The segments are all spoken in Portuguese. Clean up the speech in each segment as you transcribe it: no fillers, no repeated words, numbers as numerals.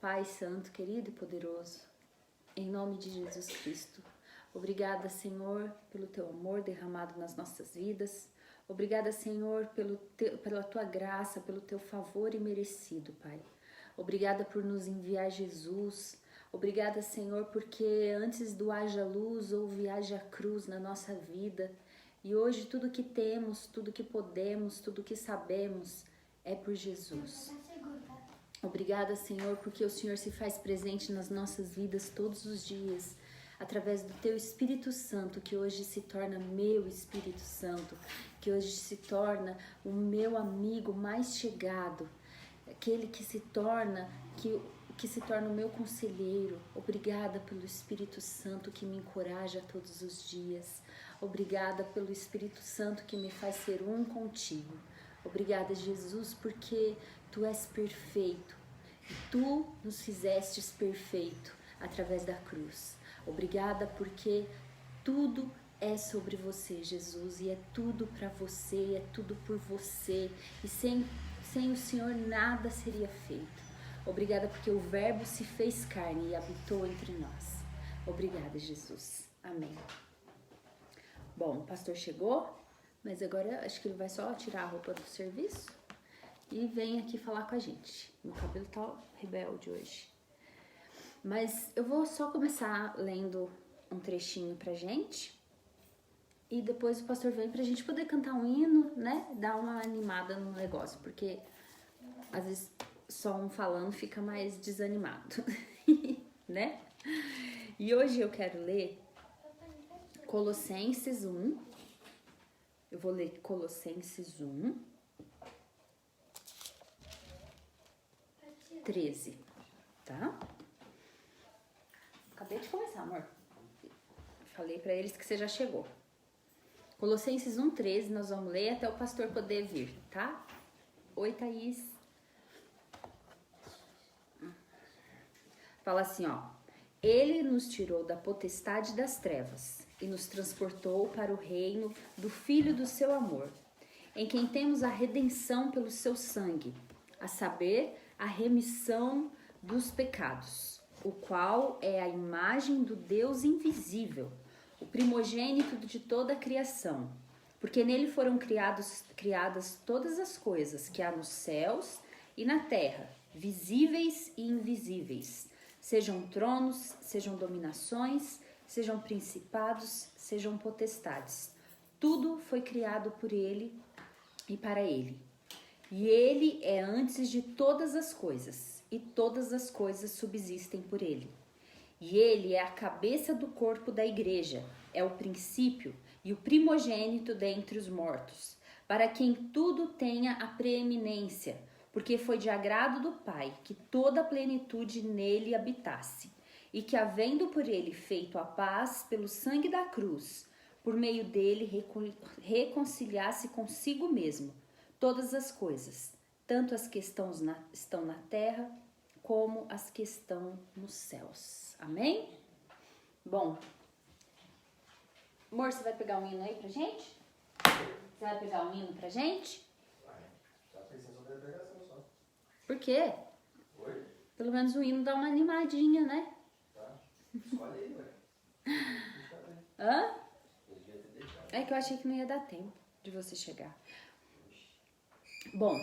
Pai Santo, querido e poderoso, em nome de Jesus Cristo. Obrigada, Senhor, pelo Teu amor derramado nas nossas vidas. Obrigada, Senhor, pela Tua graça, pelo Teu favor imerecido, Pai. Obrigada por nos enviar Jesus. Obrigada, Senhor, porque antes do haja luz, houve haja cruz na nossa vida. E hoje tudo que temos, tudo que podemos, tudo que sabemos é por Jesus. Obrigada, Senhor, porque o Senhor se faz presente nas nossas vidas todos os dias, através do Teu Espírito Santo, que hoje se torna meu Espírito Santo, que hoje se torna o meu amigo mais chegado, aquele que se torna o meu conselheiro. Obrigada pelo Espírito Santo que me encoraja todos os dias. Obrigada pelo Espírito Santo que me faz ser um contigo. Obrigada, Jesus, porque Tu és perfeito. E Tu nos fizestes perfeito através da cruz. Obrigada porque tudo é sobre você, Jesus, e é tudo para você, é tudo por você. E sem o Senhor nada seria feito. Obrigada porque o Verbo se fez carne e habitou entre nós. Obrigada, Jesus. Amém. Bom, o pastor chegou, mas agora acho que ele vai só tirar a roupa do serviço e vem aqui falar com a gente. Meu cabelo tá rebelde hoje. Mas eu vou só começar lendo um trechinho pra gente. E depois o pastor vem pra gente poder cantar um hino, né? Dar uma animada no negócio, porque às vezes só um falando fica mais desanimado, né? E hoje eu quero ler Colossenses 1. Eu vou ler Colossenses 1, 13, tá? Acabei de começar, amor. Falei pra eles que você já chegou. Colossenses 1:13, nós vamos ler até o pastor poder vir, tá? Oi, Thaís. Fala assim, ó. Ele nos tirou da potestade das trevas e nos transportou para o reino do Filho do seu amor, em quem temos a redenção pelo seu sangue, a saber, a remissão dos pecados, o qual é a imagem do Deus invisível, o primogênito de toda a criação, porque nele foram criadas todas as coisas que há nos céus e na terra, visíveis e invisíveis, sejam tronos, sejam dominações, sejam principados, sejam potestades. Tudo foi criado por ele e para ele. E ele é antes de todas as coisas, e todas as coisas subsistem por ele. E ele é a cabeça do corpo da igreja, é o princípio e o primogênito dentre os mortos, para quem tudo tenha a preeminência, porque foi de agrado do Pai que toda a plenitude nele habitasse, e que, havendo por ele feito a paz pelo sangue da cruz, por meio dele reconciliasse consigo mesmo todas as coisas, tanto as que estão na terra, como as que estão nos céus. Amém? Bom, amor, você vai pegar um hino aí pra gente? Você vai pegar um hino pra gente? Tá pensando sobre a pregação só. Por quê? Oi? Pelo menos o hino dá uma animadinha, né? Tá. Escolhe aí, ué. Hã? Podia ter deixado. É que eu achei que não ia dar tempo de você chegar. Bom,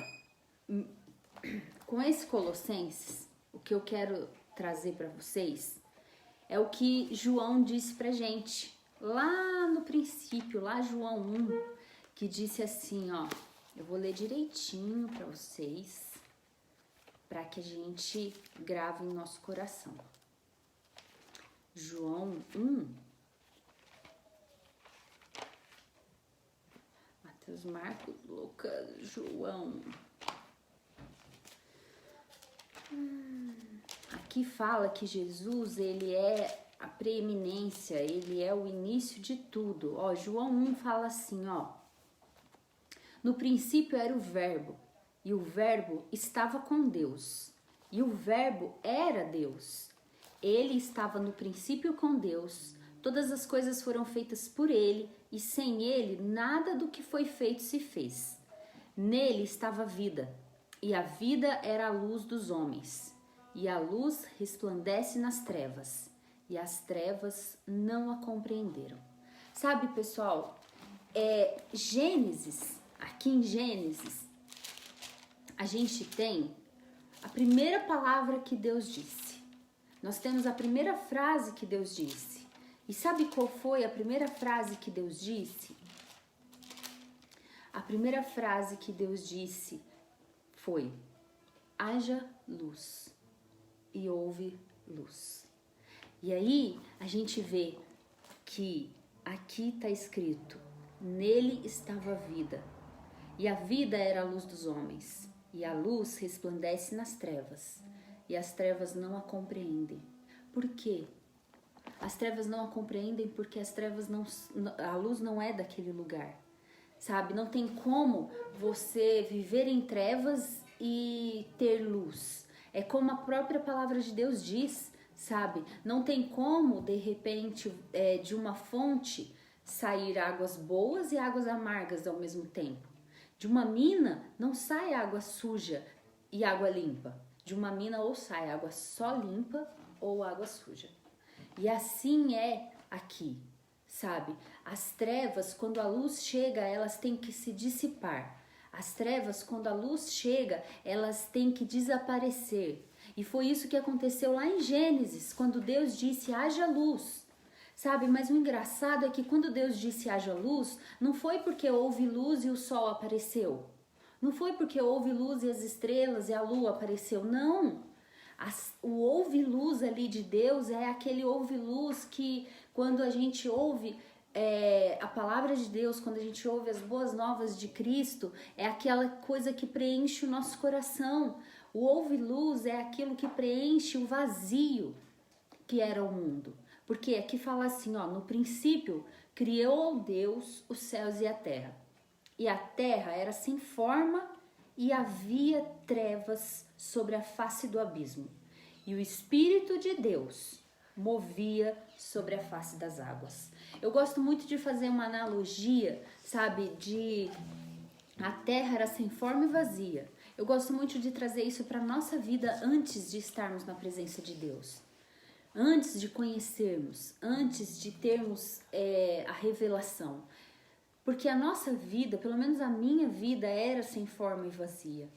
com esse Colossenses, o que eu quero trazer para vocês é o que João disse pra gente lá no princípio, lá João 1, que disse assim, ó, eu vou ler direitinho para vocês, para que a gente grave em nosso coração. João 1, Mateus, Marcos, Lucas, João. Aqui fala que Jesus, ele é a preeminência, ele é o início de tudo. Ó, João 1 fala assim, ó. No princípio era o Verbo, e o Verbo estava com Deus, e o Verbo era Deus. Ele estava no princípio com Deus, todas as coisas foram feitas por ele, e sem ele nada do que foi feito se fez. Nele estava a vida, e a vida era a luz dos homens. e a luz resplandece nas trevas, e as trevas não a compreenderam. Sabe, pessoal, Gênesis, aqui em Gênesis, a gente tem a primeira palavra que Deus disse. Nós temos a primeira frase que Deus disse. E sabe qual foi a primeira frase que Deus disse? A primeira frase que Deus disse foi: haja luz, e houve luz. E aí a gente vê que aqui está escrito: nele estava a vida, e a vida era a luz dos homens, e a luz resplandece nas trevas, e as trevas não a compreendem. Por quê? As trevas não a compreendem porque a luz não é daquele lugar, sabe? Não tem como você viver em trevas e ter luz. É como a própria palavra de Deus diz, sabe? Não tem como, de repente, de uma fonte sair águas boas e águas amargas ao mesmo tempo. De uma mina não sai água suja e água limpa. De uma mina ou sai água só limpa ou água suja. E assim é aqui, sabe? As trevas, quando a luz chega, elas têm que se dissipar. As trevas, quando a luz chega, elas têm que desaparecer. E foi isso que aconteceu lá em Gênesis, quando Deus disse: haja luz. Sabe, mas o engraçado é que quando Deus disse haja luz, não foi porque houve luz e o sol apareceu. Não foi porque houve luz e as estrelas e a lua apareceu, não. O ouve luz ali de Deus é aquele ouve luz que quando a gente ouve a palavra de Deus, quando a gente ouve as boas novas de Cristo, é aquela coisa que preenche o nosso coração. O ouve luz é aquilo que preenche o vazio que era o mundo. Porque aqui fala assim, ó, no princípio criou Deus os céus e a terra. E a terra era sem forma e havia trevas sobre a face do abismo. E o Espírito de Deus movia sobre a face das águas. Eu gosto muito de fazer uma analogia, sabe, de a terra era sem forma e vazia. Eu gosto muito de trazer isso para a nossa vida antes de estarmos na presença de Deus. Antes de conhecermos, antes de termos a revelação. Porque a nossa vida, pelo menos a minha vida, era sem forma e vazia.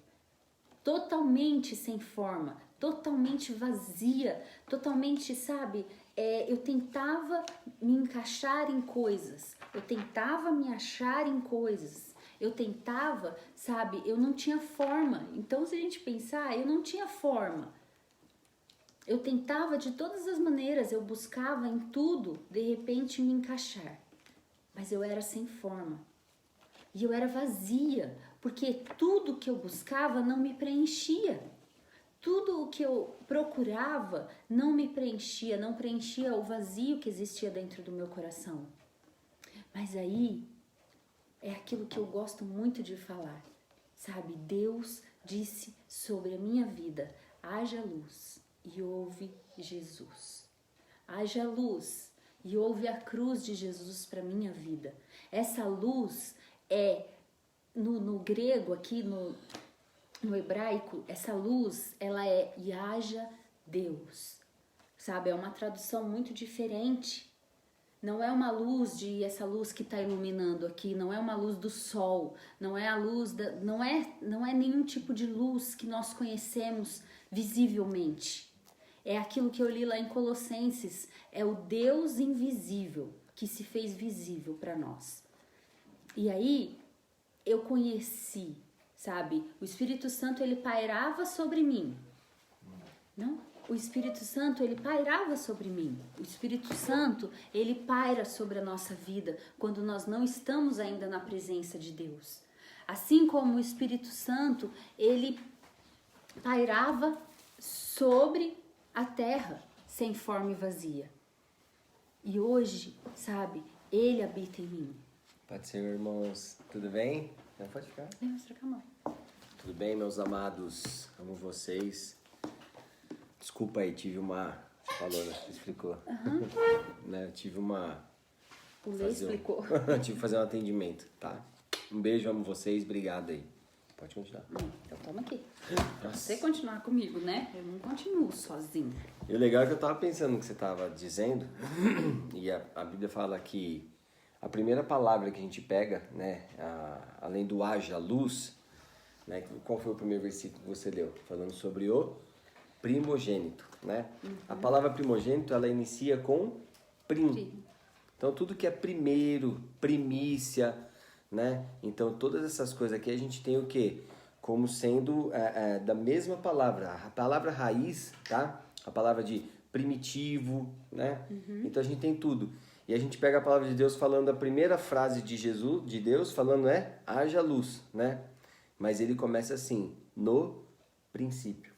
Totalmente sem forma, totalmente vazia, totalmente, sabe? Eu tentava me encaixar em coisas, eu tentava me achar em coisas, eu tentava, sabe? Eu não tinha forma. Então, se a gente pensar, eu não tinha forma. Eu tentava de todas as maneiras, eu buscava em tudo, de repente, me encaixar. Mas eu era sem forma. E eu era vazia, porque tudo que eu buscava não me preenchia. Tudo o que eu procurava não me preenchia, não preenchia o vazio que existia dentro do meu coração. Mas aí é aquilo que eu gosto muito de falar, sabe? Deus disse sobre a minha vida: haja luz. E houve Jesus. Haja luz e houve a cruz de Jesus para minha vida. Essa luz no grego aqui, no hebraico, essa luz, ela é e haja Deus. Sabe, é uma tradução muito diferente. Não é uma luz essa luz que está iluminando aqui, não é uma luz do sol, não é a luz não é nenhum tipo de luz que nós conhecemos visivelmente. É aquilo que eu li lá em Colossenses, é o Deus invisível que se fez visível para nós. E aí eu conheci, sabe? O Espírito Santo, ele pairava sobre mim. Não? O Espírito Santo, ele pairava sobre mim. O Espírito Santo, ele paira sobre a nossa vida quando nós não estamos ainda na presença de Deus. Assim como o Espírito Santo, ele pairava sobre a terra sem forma e vazia. E hoje, sabe, ele habita em mim. Pode ser, irmãos. Tudo bem? Não, pode ficar. Vamos trocar a mão. Tudo bem, meus amados? Amo vocês. Desculpa aí, tive uma... Você falou, né? Você explicou. Né? Tive uma... O Lê explicou. Tive que fazer um atendimento, tá? Um beijo, amo vocês. Obrigado aí. Pode continuar. Então toma aqui. Pra você continuar comigo, né? Eu não continuo sozinho. E o legal é que eu tava pensando no que você tava dizendo, e a Bíblia fala que a primeira palavra que a gente pega, né, além do haja luz, né, qual foi o primeiro versículo que você leu? Falando sobre o primogênito, né? A palavra primogênito, ela inicia com prim. Então, tudo que é primeiro, primícia, né? Então, todas essas coisas aqui a gente tem o quê? Como sendo da mesma palavra. A palavra raiz, tá? A palavra de primitivo, né? Então, a gente tem tudo. E a gente pega a palavra de Deus falando a primeira frase de Jesus, de Deus, falando haja luz, né? Mas ele começa assim, no princípio.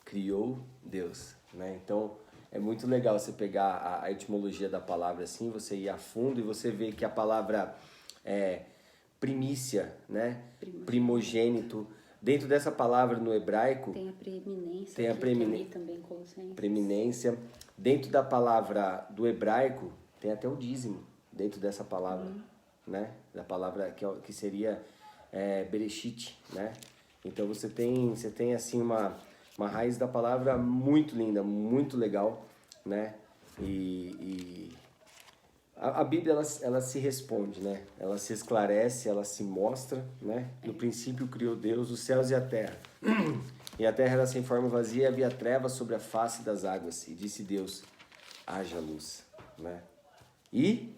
Criou Deus, né? Então, é muito legal você pegar a etimologia da palavra assim, você ir a fundo e você ver que a palavra primícia, né? Primogênito. Dentro dessa palavra no hebraico... Tem a preeminência. Tem a também, Colossenses. Preeminência. Dentro da palavra do hebraico, tem até o dízimo. Dentro dessa palavra, né? Da palavra que seria Bereshit, né? Então você tem assim uma raiz da palavra muito linda, muito legal, né? E a Bíblia ela se responde, né? Ela se esclarece, ela se mostra, né? No princípio criou Deus os céus e a terra. E a terra era sem forma vazia e havia trevas sobre a face das águas. E disse Deus, haja luz, né? E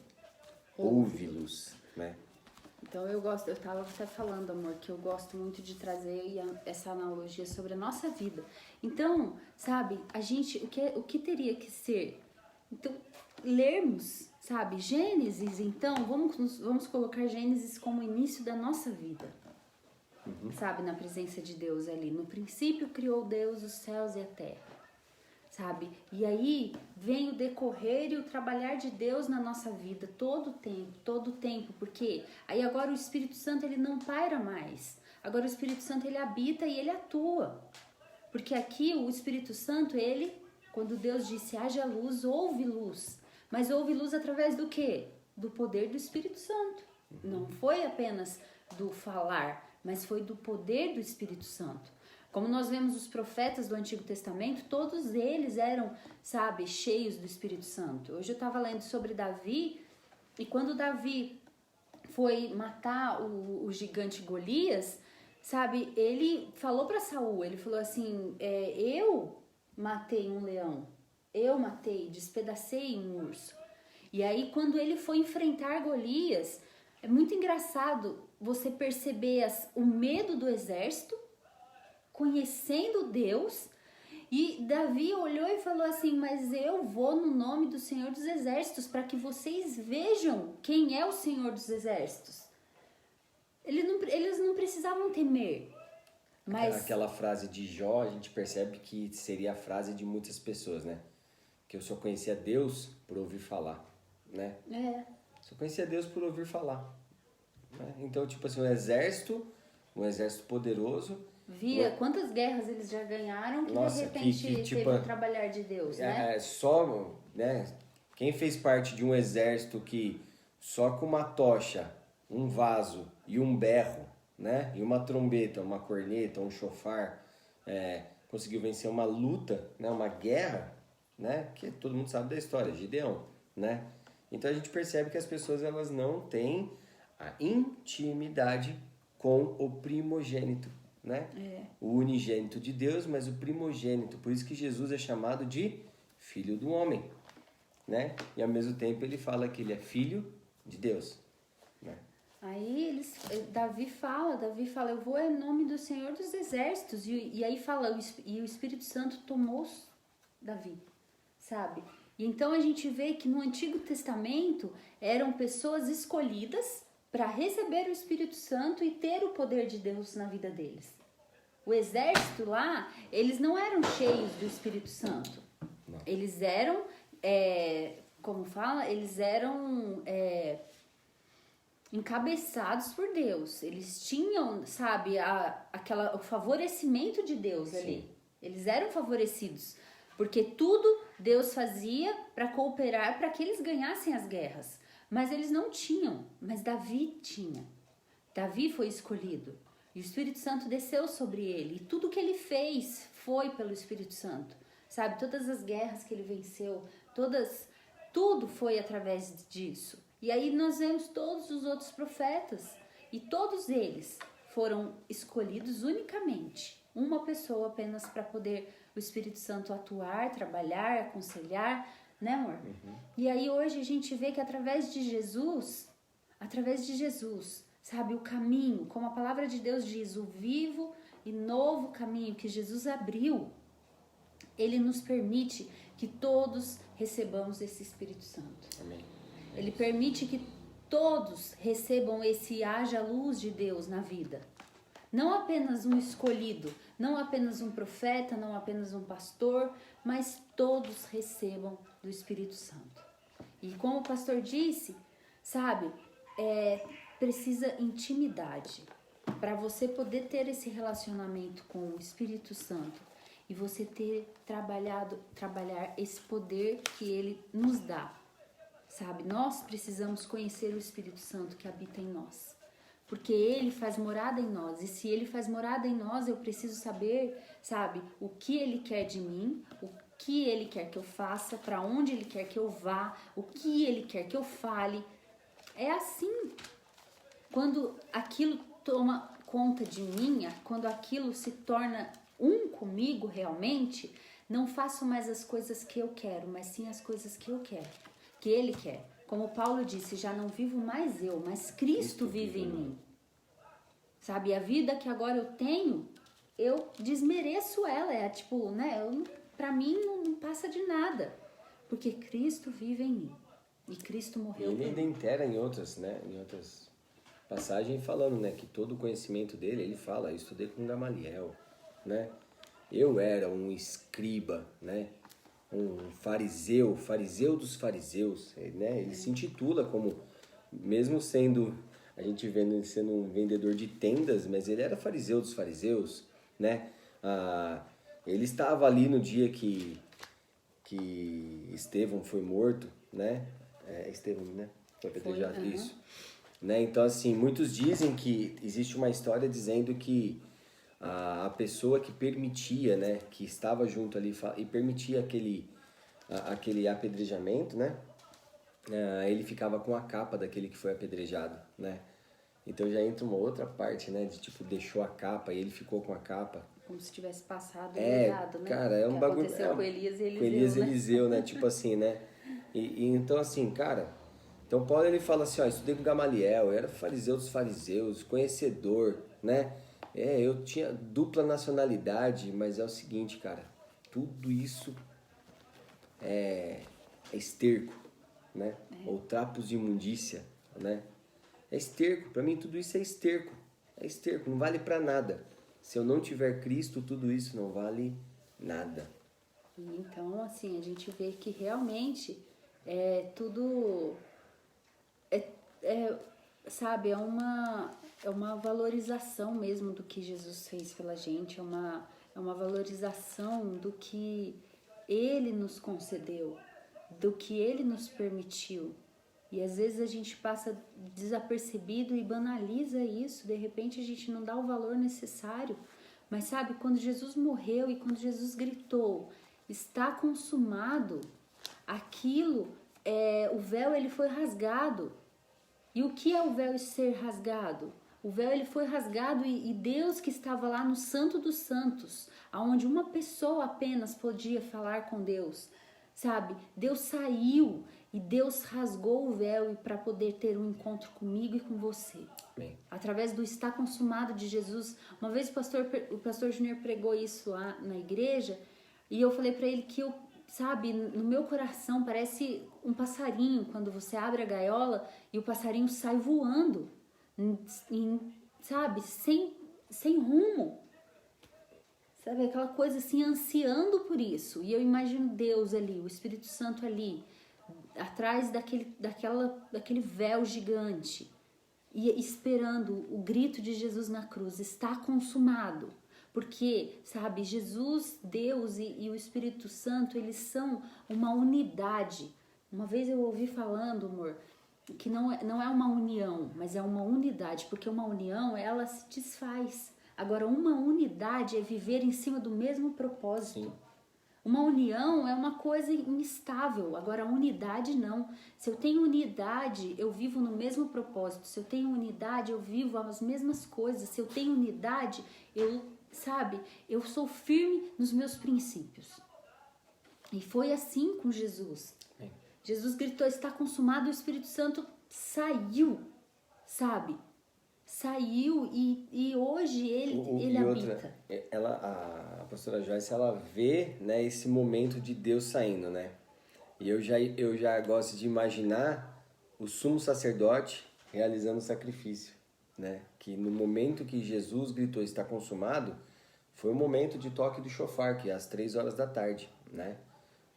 houve luz, né? Então eu estava até falando, amor, que eu gosto muito de trazer essa analogia sobre a nossa vida. Então, sabe, a gente, o que teria que ser? Então, lermos, sabe, Gênesis, então, vamos colocar Gênesis como início da nossa vida. Sabe, na presença de Deus ali. No princípio criou Deus os céus e a terra. Sabe? E aí vem o decorrer e o trabalhar de Deus na nossa vida todo o tempo, porque aí agora o Espírito Santo ele não paira mais. Agora o Espírito Santo ele habita e ele atua. Porque aqui o Espírito Santo, ele, quando Deus disse haja luz, houve luz. Mas houve luz através do quê? Do poder do Espírito Santo. Não foi apenas do falar, mas foi do poder do Espírito Santo. Como nós vemos os profetas do Antigo Testamento, todos eles eram, sabe, cheios do Espírito Santo. Hoje eu estava lendo sobre Davi, e quando Davi foi matar o gigante Golias, sabe, ele falou para Saul, ele falou assim, eu matei um leão, eu despedacei um urso. E aí quando ele foi enfrentar Golias, é muito engraçado você perceber o medo do exército, conhecendo Deus, e Davi olhou e falou assim, mas eu vou no nome do Senhor dos Exércitos, para que vocês vejam quem é o Senhor dos Exércitos. Eles não precisavam temer. Mas aquela frase de Jó, a gente percebe que seria a frase de muitas pessoas, né? Que eu só conhecia Deus por ouvir falar, né? Só conhecia Deus por ouvir falar. Né? Então, tipo assim, um exército poderoso, via quantas guerras eles já ganharam que de repente teve o trabalhar de Deus, né? Só, né? Quem fez parte de um exército que só com uma tocha, um vaso e um berro, né? E uma trombeta, uma corneta, um chofar, conseguiu vencer uma luta, né? Uma guerra, né? Que todo mundo sabe da história, Gideão, né? Então a gente percebe que as pessoas elas não têm a intimidade com o primogênito, né? O unigênito de Deus, mas o primogênito. Por isso que Jesus é chamado de Filho do Homem, né? E ao mesmo tempo ele fala que ele é Filho de Deus, né? Aí Davi fala, eu vou em nome do Senhor dos Exércitos. E aí fala, e o Espírito Santo tomou Davi, sabe? E então a gente vê que no Antigo Testamento eram pessoas escolhidas para receber o Espírito Santo e ter o poder de Deus na vida deles. O exército lá, eles não eram cheios do Espírito Santo. Não. Eles eram, como fala, eles eram encabeçados por Deus. Eles tinham, sabe, o favorecimento de Deus. Sim. Ali. Eles eram favorecidos, porque tudo Deus fazia para cooperar para que eles ganhassem as guerras. Mas eles não tinham, mas Davi tinha. Davi foi escolhido. E o Espírito Santo desceu sobre ele. E tudo que ele fez foi pelo Espírito Santo. Sabe, todas as guerras que ele venceu, tudo foi através disso. E aí nós vemos todos os outros profetas. E todos eles foram escolhidos unicamente. Uma pessoa apenas para poder o Espírito Santo atuar, trabalhar, aconselhar, né, amor? E aí hoje a gente vê que através de Jesus, sabe, o caminho, como a palavra de Deus diz, o vivo e novo caminho que Jesus abriu, ele nos permite que todos recebamos esse Espírito Santo. Amém. Ele permite que todos recebam esse haja luz de Deus na vida. Não apenas um escolhido, não apenas um profeta, não apenas um pastor, mas todos recebam do Espírito Santo. E como o pastor disse, sabe, precisa intimidade para você poder ter esse relacionamento com o Espírito Santo e você trabalhar esse poder que ele nos dá. Sabe, nós precisamos conhecer o Espírito Santo que habita em nós, porque ele faz morada em nós, e se ele faz morada em nós, eu preciso saber, sabe, o que ele quer de mim, o que ele quer que eu faça, para onde ele quer que eu vá, o que ele quer que eu fale. É assim, quando aquilo toma conta de mim, quando aquilo se torna um comigo realmente, não faço mais as coisas que eu quero, mas sim as coisas que eu quero, que ele quer. Como Paulo disse, já não vivo mais eu, mas Cristo vive em mim. Sabe, a vida que agora eu tenho, eu desmereço ela, tipo, né, pra mim não passa de nada, porque Cristo vive em mim. E Cristo morreu por mim. Ele ainda intera em outras passagens falando, né, que todo o conhecimento dele, ele fala, eu estudei com Gamaliel, né, eu era um escriba, né, um fariseu dos fariseus, né? Ele se intitula como, mesmo sendo, a gente vendo ele sendo um vendedor de tendas, mas ele era fariseu dos fariseus, né? Ele estava ali no dia que Estevão foi morto, né? Estevão, né? Foi apedrejado, isso. Né? Então, assim, muitos dizem que existe uma história dizendo que a pessoa que permitia, né, que estava junto ali e permitia aquele apedrejamento, né, ele ficava com a capa daquele que foi apedrejado, né. Então já entra uma outra parte, né, de tipo, deixou a capa e ele ficou com a capa. Como se tivesse passado errado, né? Cara, é um bagulho. Aconteceu com Elias e Eliseu, com Elias e né? Eliseu, né, tipo assim, né. E então assim, cara, então Paulo ele fala assim, ó, estudei com Gamaliel, eu era fariseu dos fariseus, conhecedor, né. Eu tinha dupla nacionalidade, mas é o seguinte, cara, tudo isso é esterco, né? Ou trapos de imundícia, né? É esterco, pra mim tudo isso é esterco, não vale pra nada. Se eu não tiver Cristo, tudo isso não vale nada. Então, assim, a gente vê que realmente sabe, é uma valorização mesmo do que Jesus fez pela gente, é uma valorização do que ele nos concedeu, do que ele nos permitiu. E às vezes a gente passa desapercebido e banaliza isso, de repente a gente não dá o valor necessário. Mas sabe, quando Jesus morreu e quando Jesus gritou, está consumado, aquilo, o véu ele foi rasgado. E o que é o véu ser rasgado? O véu ele foi rasgado e Deus que estava lá no Santo dos Santos, aonde uma pessoa apenas podia falar com Deus, sabe? Deus saiu e Deus rasgou o véu para poder ter um encontro comigo e com você. Amém. Através do está consumado de Jesus. Uma vez o pastor Júnior pregou isso lá na igreja e eu falei para ele que sabe, no meu coração parece um passarinho quando você abre a gaiola e o passarinho sai voando, sabe, sem rumo. Sabe, aquela coisa assim, ansiando por isso. E eu imagino Deus ali, o Espírito Santo ali, atrás daquele véu gigante, e esperando o grito de Jesus na cruz, está consumado. Porque, sabe, Jesus, Deus e o Espírito Santo, eles são uma unidade. Uma vez eu ouvi falando, amor, que não é uma união, mas é uma unidade, porque uma união, ela se desfaz. Agora, uma unidade é viver em cima do mesmo propósito. Sim. Uma união é uma coisa instável, agora a unidade não. Se eu tenho unidade, eu vivo no mesmo propósito. Se eu tenho unidade, eu vivo as mesmas coisas. Se eu tenho unidade, eu sou firme nos meus princípios. E foi assim com Jesus. Sim. Jesus gritou, está consumado, e o Espírito Santo saiu, sabe? Saiu e hoje ele habita. A pastora Joyce, ela vê, né, esse momento de Deus saindo, né? E eu já gosto de imaginar o sumo sacerdote realizando o sacrifício, né? Que no momento que Jesus gritou está consumado, foi o momento de toque do chofar, que é às 3 horas da tarde, né?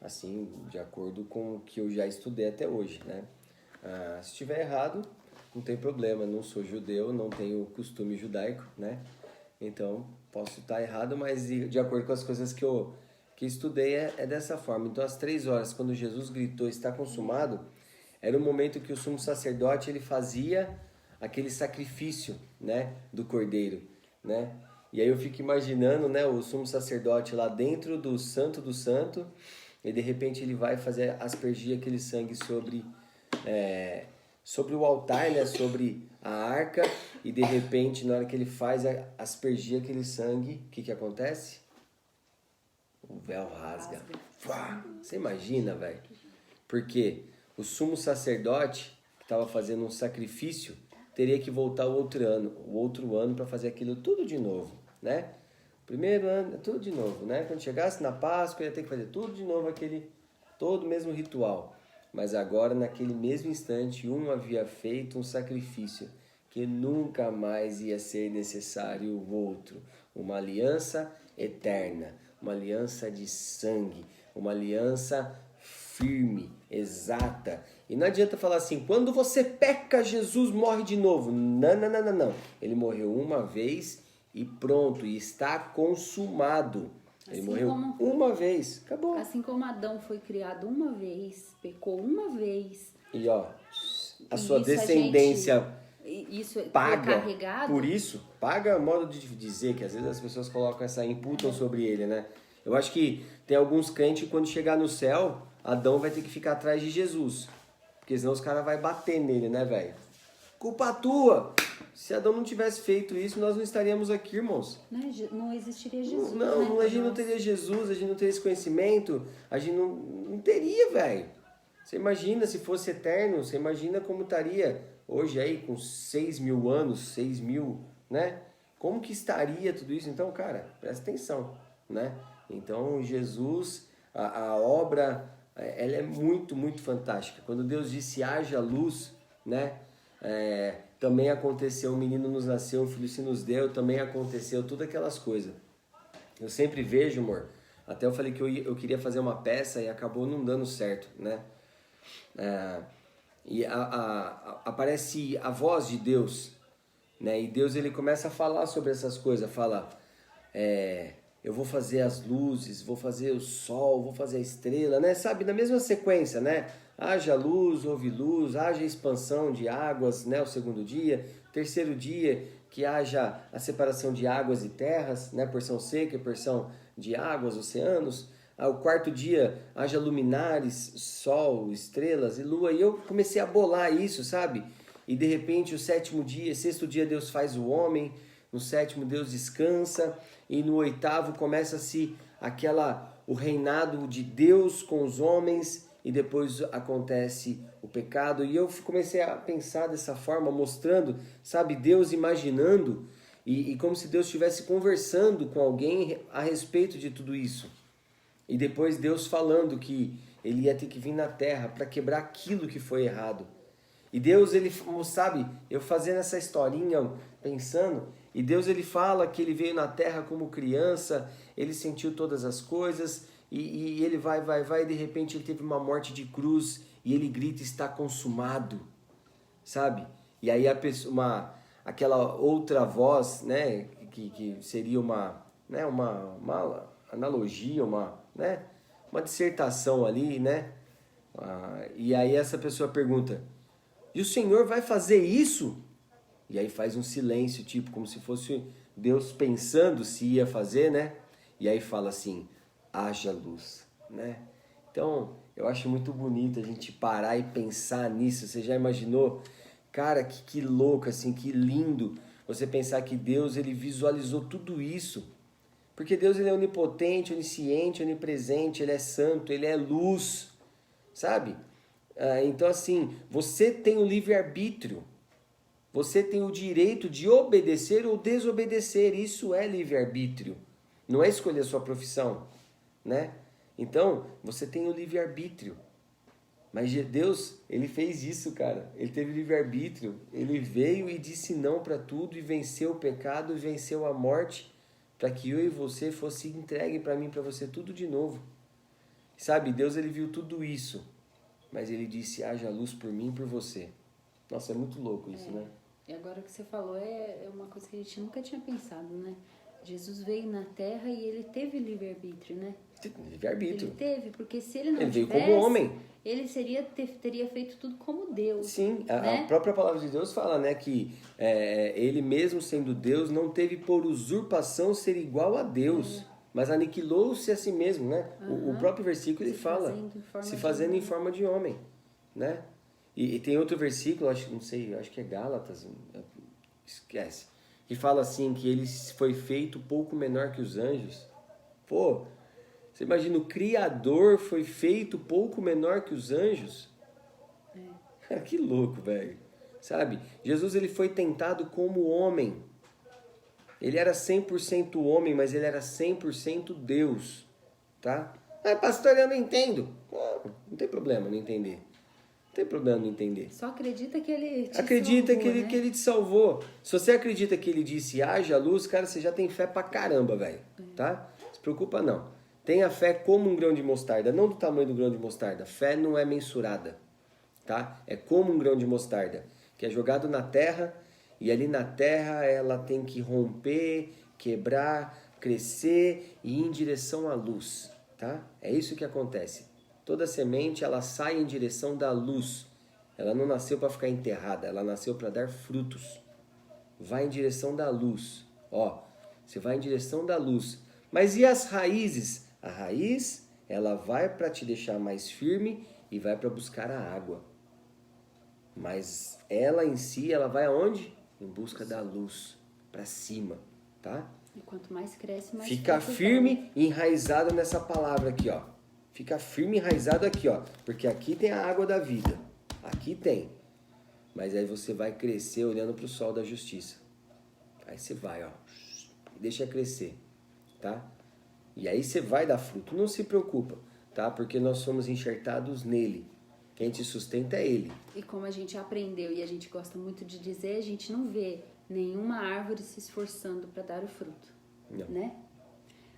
Assim, de acordo com o que eu já estudei até hoje, né? Se estiver errado, não tem problema, não sou judeu, não tenho costume judaico, né? Então, posso estar errado, mas de acordo com as coisas que eu estudei, é dessa forma. Então, às 3 horas, quando Jesus gritou, está consumado, era o momento que o sumo sacerdote, ele fazia aquele sacrifício, né, do cordeiro, né? E aí eu fico imaginando, né, o sumo sacerdote lá dentro do santo, e de repente ele vai fazer aspergir aquele sangue sobre o altar, né, sobre a arca, e de repente, na hora que ele faz aspergir aquele sangue, o que acontece? O véu rasga. Uá! Você imagina, velho? Porque o sumo sacerdote, que estava fazendo um sacrifício, teria que voltar o outro ano para fazer aquilo tudo de novo, né? Primeiro ano, tudo de novo, né? Quando chegasse na Páscoa, ia ter que fazer tudo de novo, todo o mesmo ritual. Mas agora, naquele mesmo instante, um havia feito um sacrifício que nunca mais ia ser necessário o outro. Uma aliança eterna, uma aliança de sangue, uma aliança firme, exata. E não adianta falar assim, quando você peca, Jesus morre de novo. Não. Ele morreu uma vez e pronto, e está consumado. Ele Assim morreu como- uma vez, acabou. Assim como Adão foi criado uma vez, pecou uma vez, E ó, a E sua isso descendência isso foi paga carregado. por isso. Paga, modo de dizer, que às vezes as pessoas colocam imputam sobre ele, né? Eu acho que tem alguns crentes que quando chegar no céu, Adão vai ter que ficar atrás de Jesus. Porque senão os caras vão bater nele, né, velho? Culpa tua! Se Adão não tivesse feito isso, nós não estaríamos aqui, irmãos. Né? Não existiria Jesus. Não, né, a gente não nós. teria Jesus, a gente não teria esse conhecimento, a gente não teria, velho. Você imagina se fosse eterno, você imagina como estaria hoje aí com 6.000 anos, 6.000, né? Como que estaria tudo isso? Então, cara, presta atenção, né? Então, Jesus, a obra, ela é muito, muito fantástica. Quando Deus disse haja luz, né? Também aconteceu, um menino nos nasceu, um filho se nos deu, também aconteceu, todas aquelas coisas. Eu sempre vejo, amor, até eu falei que eu queria fazer uma peça e acabou não dando certo, né? E aparece a voz de Deus, né? E Deus, ele começa a falar sobre essas coisas, fala, eu vou fazer as luzes, vou fazer o sol, vou fazer a estrela, né? Sabe, na mesma sequência, né? Haja luz, houve luz, haja expansão de águas, né? O segundo dia, terceiro dia, que haja a separação de águas e terras, né? Porção seca e porção de águas, oceanos. O quarto dia, haja luminares, sol, estrelas e lua. E eu comecei a bolar isso, sabe? E de repente, o sétimo dia, sexto dia, Deus faz o homem. No sétimo, Deus descansa. E no oitavo, começa-se o reinado de Deus com os homens. E depois acontece o pecado. E eu comecei a pensar dessa forma, mostrando, sabe, Deus imaginando. E como se Deus estivesse conversando com alguém a respeito de tudo isso. E depois Deus falando que ele ia ter que vir na terra para quebrar aquilo que foi errado. E Deus, ele, sabe, eu fazendo essa historinha, pensando, e Deus, ele fala que ele veio na terra como criança, ele sentiu todas as coisas, e ele vai, e de repente ele teve uma morte de cruz, e ele grita, está consumado, sabe? E aí aquela outra voz, né, que seria uma analogia, uma dissertação ali, né? E aí essa pessoa pergunta, E o Senhor vai fazer isso? E aí faz um silêncio, tipo, como se fosse Deus pensando se ia fazer, né? E aí fala assim, haja luz, né? Então, eu acho muito bonito a gente parar e pensar nisso. Você já imaginou? Cara, que louco, assim, que lindo você pensar que Deus, ele visualizou tudo isso. Porque Deus, ele é onipotente, onisciente, onipresente, ele é santo, ele é luz, sabe? Então, assim, você tem o livre-arbítrio. Você tem o direito de obedecer ou desobedecer. Isso é livre-arbítrio. Não é escolher a sua profissão, né? Então, você tem o livre-arbítrio. Mas Deus, ele fez isso, cara. Ele teve livre-arbítrio. Ele veio e disse não para tudo e venceu o pecado e venceu a morte para que eu e você fosse entregue para mim, para você tudo de novo. Sabe, Deus, ele viu tudo isso. Mas ele disse, haja luz por mim e por você. Nossa, é muito louco isso, né? E agora o que você falou é uma coisa que a gente nunca tinha pensado, né? Jesus veio na Terra e ele teve livre-arbítrio, né? Livre-arbítrio. Ele teve, porque se ele não Ele veio tivesse, como homem. ele teria feito tudo como Deus. Sim, né? a própria palavra de Deus fala, né, que ele mesmo sendo Deus não teve por usurpação ser igual a Deus, mas aniquilou-se a si mesmo, né? O próprio versículo ele fala, se fazendo em forma de homem, né? E tem outro versículo, acho que é Gálatas, esquece, que fala assim que ele foi feito pouco menor que os anjos. Pô, você imagina, o Criador foi feito pouco menor que os anjos? Que louco, velho. Sabe? Jesus, ele foi tentado como homem. Ele era 100% homem, mas ele era 100% Deus. Tá? Ah, pastor, eu não entendo. Não tem problema não entender. Não tem problema não entender. Só acredita que ele te Acredita salvou, que ele te salvou. Se você acredita que ele disse haja luz, cara, você já tem fé pra caramba, velho. Tá? Não se preocupa não. Tenha fé como um grão de mostarda, não do tamanho do grão de mostarda. Fé não é mensurada, tá? É como um grão de mostarda, que é jogado na terra, e ali na terra ela tem que romper, quebrar, crescer e ir em direção à luz, tá? É isso que acontece. Toda semente, ela sai em direção da luz. Ela não nasceu para ficar enterrada, ela nasceu para dar frutos. Vai em direção da luz. Ó, você vai em direção da luz. Mas e as raízes? A raiz, ela vai para te deixar mais firme e vai para buscar a água. Mas ela em si, ela vai aonde? Em busca da luz, para cima, tá? E quanto mais cresce, mais Fica frutos firme e enraizado nessa palavra aqui, ó. Fica firme e enraizado aqui, ó. Porque aqui tem a água da vida. Aqui tem. Mas aí você vai crescer olhando para o sol da justiça. Aí você vai, ó. Deixa crescer, tá? E aí você vai dar fruto. Não se preocupa, tá? Porque nós somos enxertados nele. Quem te sustenta é ele. E como a gente aprendeu e a gente gosta muito de dizer, a gente não vê nenhuma árvore se esforçando para dar o fruto, Não. né?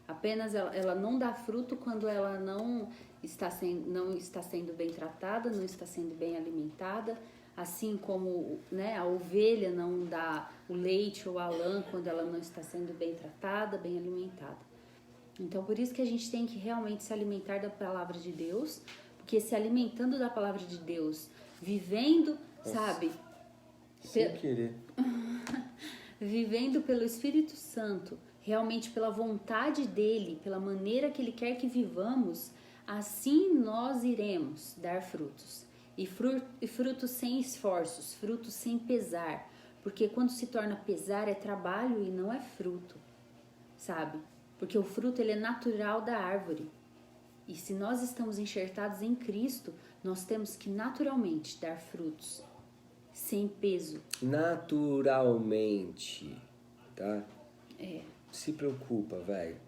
Apenas ela não dá fruto quando ela não está sendo bem tratada, não está sendo bem alimentada, assim como, né, a ovelha não dá o leite ou a lã quando ela não está sendo bem tratada, bem alimentada. Então, por isso que a gente tem que realmente se alimentar da palavra de Deus, porque se alimentando da palavra de Deus, vivendo, sabe? Sem querer. Vivendo pelo Espírito Santo, realmente pela vontade dele, pela maneira que ele quer que vivamos, assim nós iremos dar frutos. E frutos sem esforços, frutos sem pesar. Porque quando se torna pesar é trabalho e não é fruto, sabe? Porque o fruto ele é natural da árvore. E se nós estamos enxertados em Cristo, nós temos que naturalmente dar frutos, sem peso. Naturalmente, tá? É. Se preocupa, velho.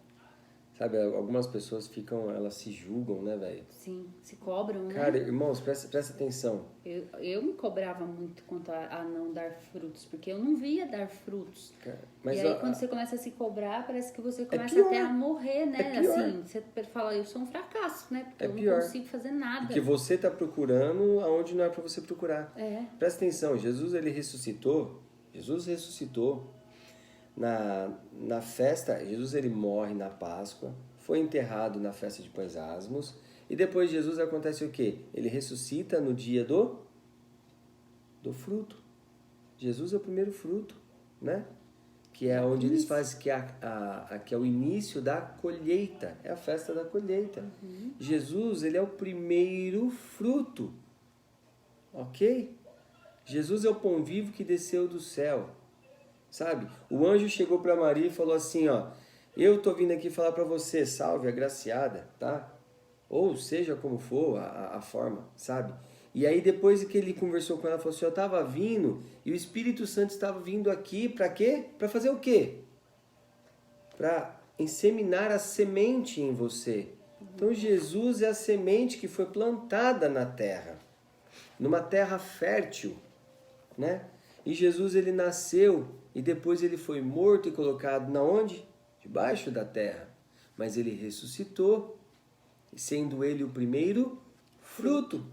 Sabe, algumas pessoas elas se julgam, né, velho? Sim, se cobram, né? Cara, irmãos, presta atenção. Eu me cobrava muito quanto a não dar frutos, porque eu não via dar frutos. Cara, mas e aí, quando você começa a se cobrar, parece que você começa pior. até a morrer, né? É pior. Assim, você fala, eu sou um fracasso, né? Porque eu pior. não consigo fazer nada. Porque você tá procurando aonde não é pra você procurar. É. Presta atenção, Jesus ressuscitou na festa. Jesus ele morre na Páscoa, foi enterrado na festa de Pães Asmos, e depois Jesus acontece o quê? Ele ressuscita no dia do do fruto. Jesus é o primeiro fruto, né? Que é onde eles fazem, que é o início da colheita, é a festa da colheita. Jesus, ele é o primeiro fruto, ok? Jesus é o pão vivo que desceu do céu, sabe? O anjo chegou para Maria e falou assim, ó, eu tô vindo aqui falar para você, salve, agraciada, tá? Ou seja como for a forma, sabe? E aí depois que ele conversou com ela, falou assim, eu estava vindo e o Espírito Santo estava vindo aqui para quê? Para fazer o quê? Para inseminar a semente em você. Então Jesus é a semente que foi plantada na terra, numa terra fértil, né? E Jesus, ele nasceu e depois ele foi morto e colocado na onde? Debaixo da terra. Mas ele ressuscitou, sendo ele o primeiro fruto.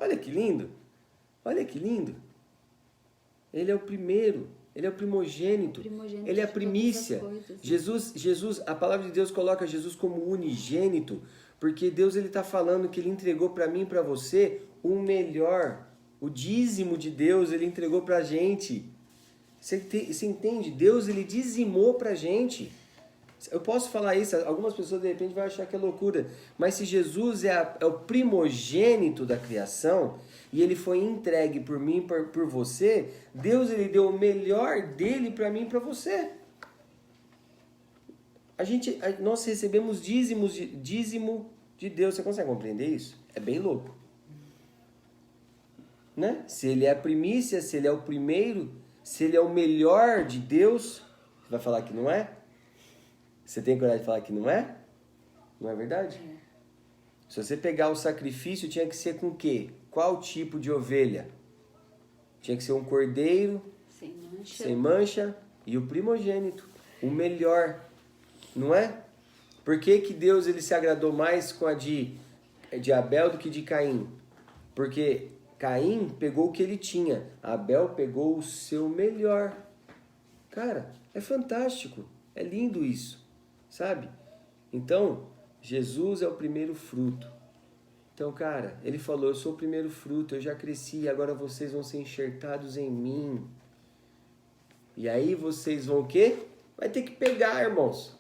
Olha que lindo! Olha que lindo! Ele é o primeiro, ele é o primogênito, ele é a primícia. Jesus, a palavra de Deus coloca Jesus como unigênito, porque Deus ele está falando que ele entregou para mim e para você o melhor, o dízimo de Deus ele entregou para a gente. Você entende? Deus ele dizimou para a gente. Eu posso falar isso, algumas pessoas de repente vão achar que é loucura, mas se Jesus é o primogênito da criação e ele foi entregue por mim, por você, Deus ele deu o melhor dele para mim e para você. Nós recebemos dízimo de Deus, você consegue compreender isso? É bem louco. Né? Se ele é a primícia, se ele é o primeiro, se ele é o melhor de Deus, você vai falar que não é? Você tem coragem de falar que não é? Não é verdade? É. Se você pegar o sacrifício, tinha que ser com o quê? Qual tipo de ovelha? Tinha que ser um cordeiro, sem mancha e o primogênito, o melhor. Não é? Por que Deus ele se agradou mais com a de Abel do que de Caim? Porque Caim pegou o que ele tinha, Abel pegou o seu melhor. Cara, é fantástico, é lindo isso. Sabe? Então, Jesus é o primeiro fruto. Então, cara, ele falou, eu sou o primeiro fruto, eu já cresci, agora vocês vão ser enxertados em mim. E aí vocês vão o quê? Vai ter que pegar, irmãos.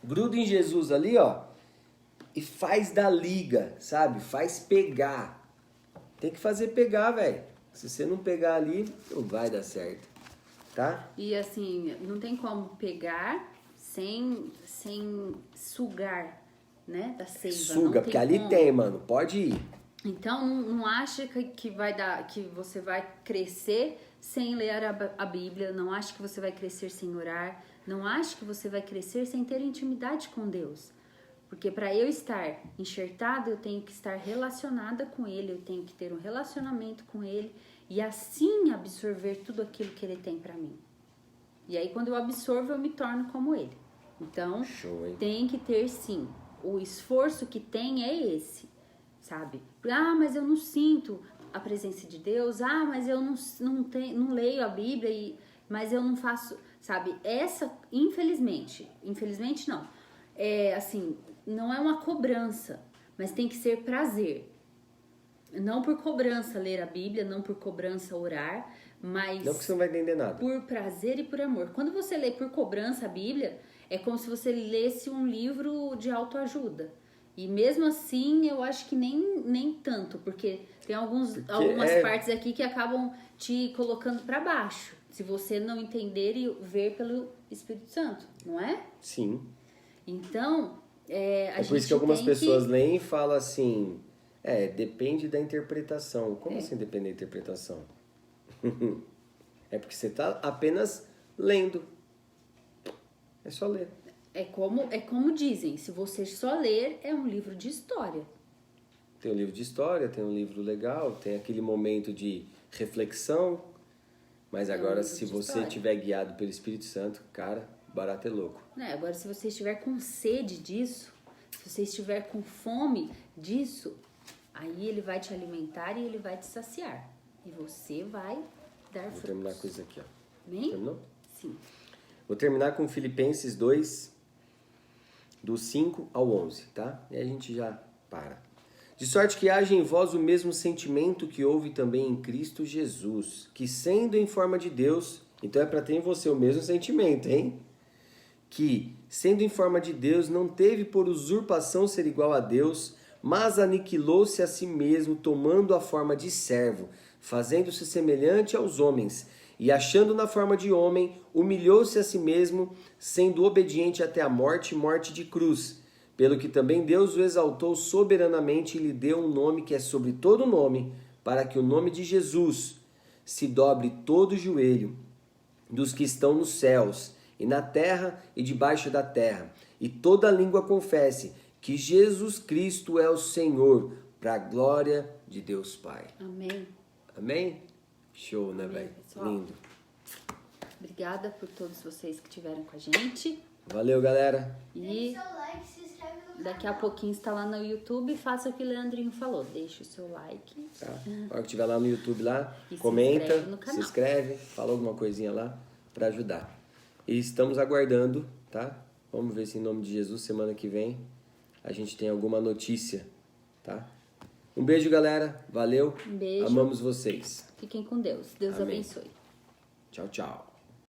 Gruda em Jesus ali, ó, e faz da liga, sabe? Faz pegar. Tem que fazer pegar, velho. Se você não pegar ali, não vai dar certo, tá? E assim, não tem como pegar sem sugar, né, da seiva. Suga, porque ali tem, mano, pode ir. Então, não acha que vai dar, que você vai crescer sem ler a Bíblia, não acha que você vai crescer sem orar, não acha que você vai crescer sem ter intimidade com Deus. Porque para eu estar enxertada, eu tenho que estar relacionada com Ele, eu tenho que ter um relacionamento com Ele e assim absorver tudo aquilo que Ele tem para mim. E aí, quando eu absorvo, eu me torno como Ele. Então, tem que ter sim. O esforço que tem é esse, sabe? Ah, mas eu não sinto a presença de Deus. Ah, mas eu não leio a Bíblia, mas eu não faço, sabe? Essa, infelizmente não. É assim, não é uma cobrança, mas tem que ser prazer. Não por cobrança ler a Bíblia, não por cobrança orar, mas... Não que você não vai entender nada. Por prazer e por amor. Quando você lê por cobrança a Bíblia, é como se você lesse um livro de autoajuda. E mesmo assim, eu acho que nem tanto, porque tem algumas partes aqui que acabam te colocando para baixo, se você não entender e ver pelo Espírito Santo, não é? Sim. Então, é por isso que algumas pessoas leem e falam assim, depende da interpretação. Como assim depende da interpretação? É porque você está apenas lendo. É só ler. É como dizem, se você só ler, é um livro de história. Tem um livro de história, tem um livro legal, tem aquele momento de reflexão. Mas agora, se você estiver guiado pelo Espírito Santo, cara, barato é louco. Agora, se você estiver com sede disso, se você estiver com fome disso, aí ele vai te alimentar e ele vai te saciar. E você vai dar frutos. Vou terminar com isso aqui, ó. Bem? Terminou? Sim. Vou terminar com Filipenses 2, do 5 ao 11, tá? E aí a gente já para. De sorte que haja em vós o mesmo sentimento que houve também em Cristo Jesus, que sendo em forma de Deus, então é para ter em você o mesmo sentimento, hein? Que, sendo em forma de Deus, não teve por usurpação ser igual a Deus, mas aniquilou-se a si mesmo, tomando a forma de servo, fazendo-se semelhante aos homens, e achando na forma de homem, humilhou-se a si mesmo, sendo obediente até a morte, morte de cruz. Pelo que também Deus o exaltou soberanamente e lhe deu um nome que é sobre todo nome, para que o nome de Jesus se dobre todo o joelho dos que estão nos céus e na terra e debaixo da terra, e toda língua confesse que Jesus Cristo é o Senhor, para a glória de Deus Pai. Amém. Amém? Show, né, Amém, velho? pessoal. Lindo. Obrigada por todos vocês que estiveram com a gente. Valeu, galera. E Deixe seu like, se inscreve no canal. daqui a pouquinho está lá no YouTube. Faça o que o Leandrinho falou. Deixe o seu like. Tá? Na hora que estiver lá no YouTube lá, E se comenta, inscreve no se canal. inscreve, fala alguma coisinha lá para ajudar. E estamos aguardando, tá? Vamos ver se em nome de Jesus, semana que vem, a gente tem alguma notícia, tá? Um beijo, galera. Valeu. Um beijo. Amamos vocês. Fiquem com Deus. Deus Amém. abençoe. Tchau, tchau.